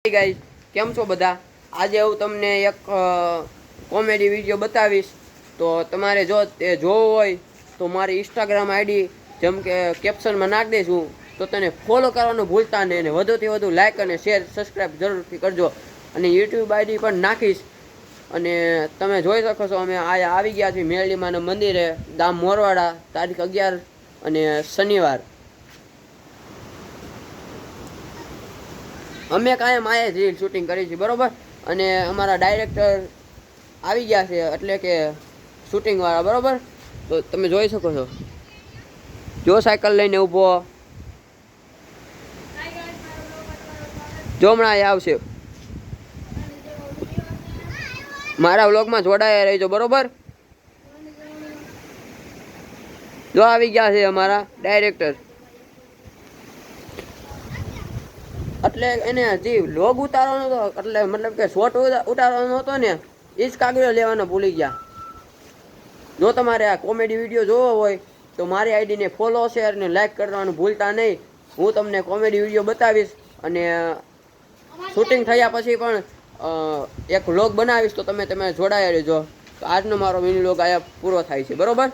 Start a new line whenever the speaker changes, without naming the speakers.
Hi guys, કેમ છો બધા? આજે હું તમને એક કોમેડી વિડીયો બતાવીશ. તો તમારે જો તે જોવો હોય તો મારી ઇન્સ્ટાગ્રામ આઈડી જેમ કે કેપ્શનમાં નાખી દઈશું. તો તને ફોલો કરવાનું ભૂલતા નહીં અને વધુથી વધુ લાઇક અને શેર સબસ્ક્રાઈબ જરૂરથી કરજો. અને યુટ્યુબ આઈડી પણ નાખીશ. અને તમે જોઈ શકો છો અમે આયા આવી ગયા છીએ મેરડીમાના મંદિરે, ગામ મોરવાડા, તારીખ 11 અને શનિવાર. અમે કાયમ આયા રીલ શૂટિંગ કરી છે, બરોબર. અને અમારા ડાયરેક્ટર આવી ગયા છે, એટલે કે શૂટિંગ વાળા, બરોબર. તો તમે જોઈ શકો છો, જો સાયકલ લઈને ઊભો, જો હમણાં આવશે. મારા વ્લોગમાં જોડાયા રહેજો, બરોબર. જો આવી ગયા છે અમારા ડાયરેક્ટર. એટલે એને હજી વ્લોગ ઉતારવાનો હતો, એટલે મતલબ કે શોર્ટ ઉતારવાનો હતો ને, એ જ કાગળિયો લેવાનો ભૂલી ગયા. જો તમારે આ કોમેડી વિડીયો જોવો હોય તો મારી આઈડીને ફોલો, શેર અને લાઇક કરવાનું ભૂલતા નહીં. હું તમને કોમેડી વિડીયો બતાવીશ અને શૂટિંગ થયા પછી પણ એક વ્લોગ બનાવીશ, તો તમે જોડાયા રહેજો. તો આજનો મારો મિની વ્લોગ આયા પૂરો થાય છે, બરોબર.